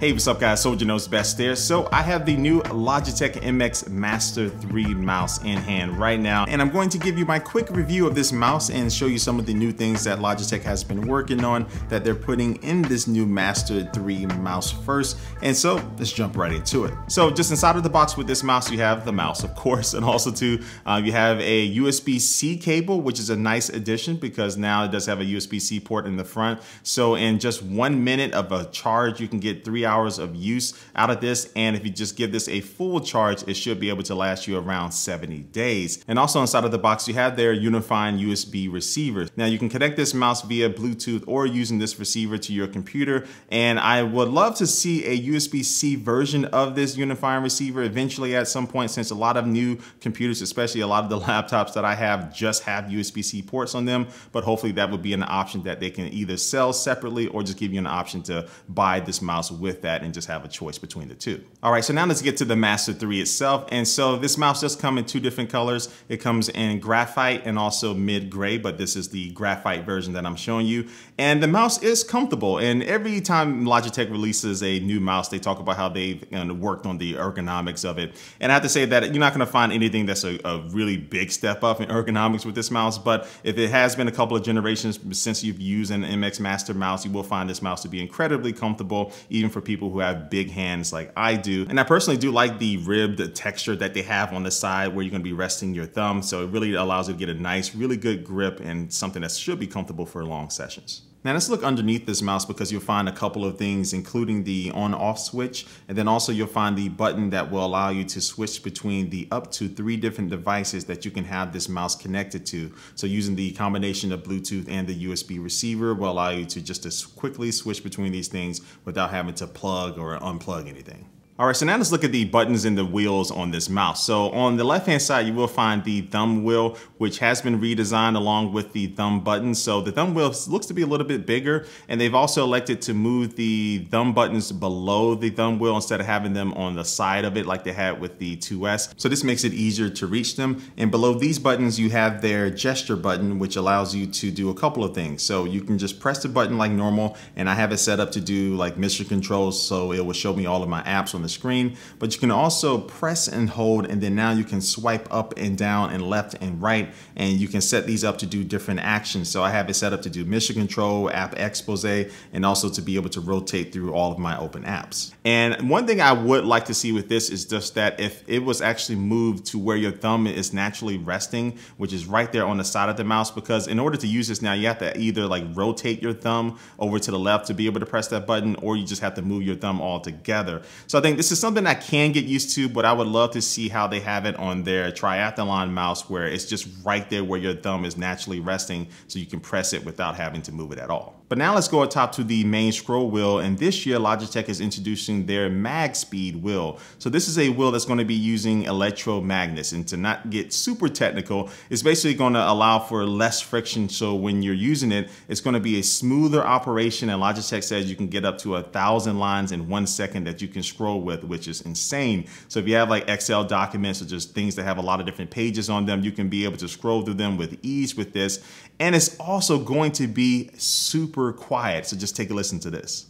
Hey, what's up guys, Soldier Knows Best there. So I have the new Logitech MX Master 3 mouse in hand right now, and I'm going to give you my quick review of this mouse and show you some of the new things that Logitech has been working on that they're putting in this new Master 3 mouse first. And so let's jump right into it. So just inside of the box with this mouse, you have the mouse, of course, and also too, you have a USB-C cable, which is a nice addition because now it does have a USB-C port in the front. So in just 1 minute of a charge, you can get 3 hours of use out of this, and if you just give this a full charge, it should be able to last you around 70 days. And also inside of the box, you have their unifying USB receiver. Now you can connect this mouse via Bluetooth or using this receiver to your computer, and I would love to see a USB-C version of this unifying receiver eventually at some point, since a lot of new computers, especially a lot of the laptops that I have, just have USB-C ports on them. But hopefully that would be an option that they can either sell separately or just give you an option to buy this mouse with that and just have a choice between the two. All right, so now let's get to the Master 3 itself. And so this mouse does come in two different colors. It comes in graphite and also mid-gray, but this is the graphite version that I'm showing you. And the mouse is comfortable. And every time Logitech releases a new mouse, they talk about how they've worked on the ergonomics of it. And I have to say that you're not gonna find anything that's a really big step up in ergonomics with this mouse, but if it has been a couple of generations since you've used an MX Master mouse, you will find this mouse to be incredibly comfortable, even for people who have big hands like I do. And I personally do like the ribbed texture that they have on the side where you're gonna be resting your thumb. So it really allows you to get a nice, really good grip and something that should be comfortable for long sessions. Now let's look underneath this mouse because you'll find a couple of things, including the on-off switch, and then also you'll find the button that will allow you to switch between the up to 3 different devices that you can have this mouse connected to. So using the combination of Bluetooth and the USB receiver will allow you to just quickly switch between these things without having to plug or unplug anything. All right, so now let's look at the buttons and the wheels on this mouse. So on the left-hand side, you will find the thumb wheel, which has been redesigned along with the thumb button. So the thumb wheel looks to be a little bit bigger, and they've also elected to move the thumb buttons below the thumb wheel instead of having them on the side of it like they had with the 2S. So this makes it easier to reach them. And below these buttons, you have their gesture button, which allows you to do a couple of things. So you can just press the button like normal, and I have it set up to do like mission controls, so it will show me all of my apps on the screen. But you can also press and hold, and then now you can swipe up and down and left and right, and you can set these up to do different actions. So I have it set up to do mission control, app expose, and also to be able to rotate through all of my open apps. And one thing I would like to see with this is just that if it was actually moved to where your thumb is naturally resting, which is right there on the side of the mouse, because in order to use this now, you have to either like rotate your thumb over to the left to be able to press that button, or you just have to move your thumb all together. So I think this is something I can get used to, but I would love to see how they have it on their triathlon mouse, where it's just right there where your thumb is naturally resting, so you can press it without having to move it at all. But now let's go up top to the main scroll wheel, and this year Logitech is introducing their Mag Speed wheel. So this is a wheel that's going to be using electromagnets, and to not get super technical, it's basically going to allow for less friction, so when you're using it, it's going to be a smoother operation, and Logitech says you can get up to 1,000 lines in 1 second that you can scroll with, which is insane. So if you have like Excel documents or just things that have a lot of different pages on them, you can be able to scroll through them with ease with this. And it's also going to be super quiet. So just take a listen to this.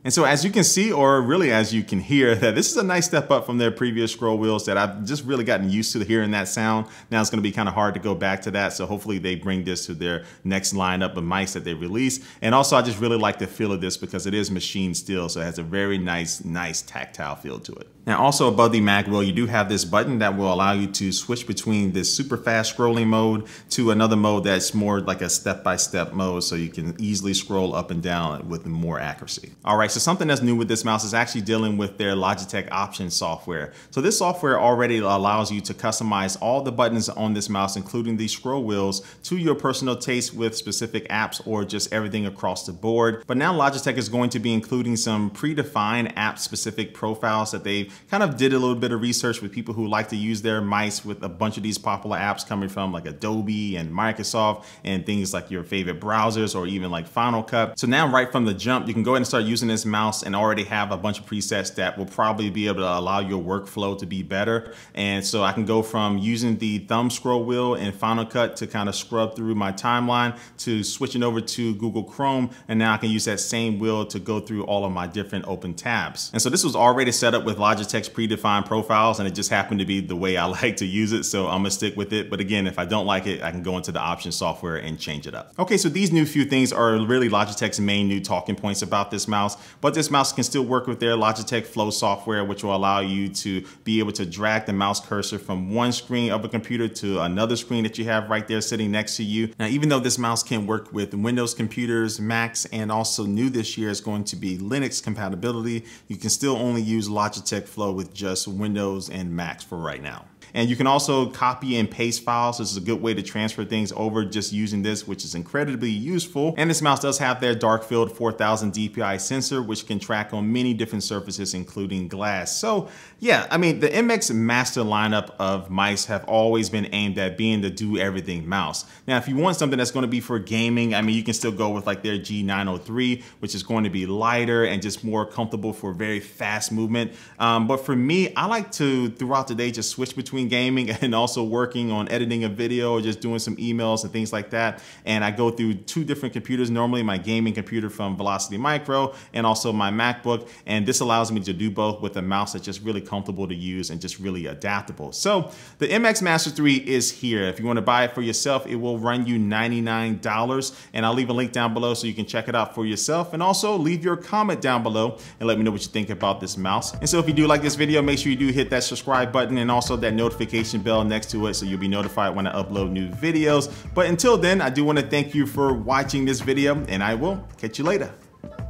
And so as you can see, or really as you can hear, that this is a nice step up from their previous scroll wheels that I've just really gotten used to hearing that sound. Now it's gonna be kind of hard to go back to that. So hopefully they bring this to their next lineup of mice that they release. And also I just really like the feel of this because it is machine steel. So it has a very nice tactile feel to it. Now also above the mag wheel, you do have this button that will allow you to switch between this super fast scrolling mode to another mode that's more like a step-by-step mode, so you can easily scroll up and down with more accuracy. All right, so so something that's new with this mouse is actually dealing with their Logitech Options software. So this software already allows you to customize all the buttons on this mouse, including the scroll wheels, to your personal taste with specific apps or just everything across the board. But now Logitech is going to be including some predefined app-specific profiles that they kind of did a little bit of research with people who like to use their mice with a bunch of these popular apps coming from like Adobe and Microsoft and things like your favorite browsers or even like Final Cut. So now right from the jump, you can go ahead and start using this mouse and already have a bunch of presets that will probably be able to allow your workflow to be better. And so I can go from using the thumb scroll wheel in Final Cut to kind of scrub through my timeline to switching over to Google Chrome. And now I can use that same wheel to go through all of my different open tabs. And so this was already set up with Logitech's predefined profiles, and it just happened to be the way I like to use it. So I'm gonna stick with it. But again, if I don't like it, I can go into the options software and change it up. Okay, so these new few things are really Logitech's main new talking points about this mouse, but this mouse can still work with their Logitech Flow software, which will allow you to be able to drag the mouse cursor from one screen of a computer to another screen that you have right there sitting next to you. Now, even though this mouse can work with Windows computers, Macs, and also new this year is going to be Linux compatibility, you can still only use Logitech Flow with just Windows and Macs for right now. And you can also copy and paste files. This is a good way to transfer things over just using this, which is incredibly useful. And this mouse does have their dark field 4000 DPI sensor, which can track on many different surfaces, including glass. So yeah, I mean, the MX Master lineup of mice have always been aimed at being the do everything mouse. Now, if you want something that's going to be for gaming, I mean, you can still go with like their G903, which is going to be lighter and just more comfortable for very fast movement. But for me, I like to, throughout the day, just switch between gaming and also working on editing a video or just doing some emails and things like that. And I go through two different computers, normally my gaming computer from Velocity Micro and also my MacBook. And this allows me to do both with a mouse that's just really comfortable to use and just really adaptable. So the MX Master 3 is here. If you want to buy it for yourself, it will run you $99. And I'll leave a link down below so you can check it out for yourself. And also leave your comment down below and let me know what you think about this mouse. And so if you do like this video, make sure you do hit that subscribe button and also that notification bell next to it so you'll be notified when I upload new videos. But until then, I do want to thank you for watching this video and I will catch you later.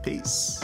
Peace.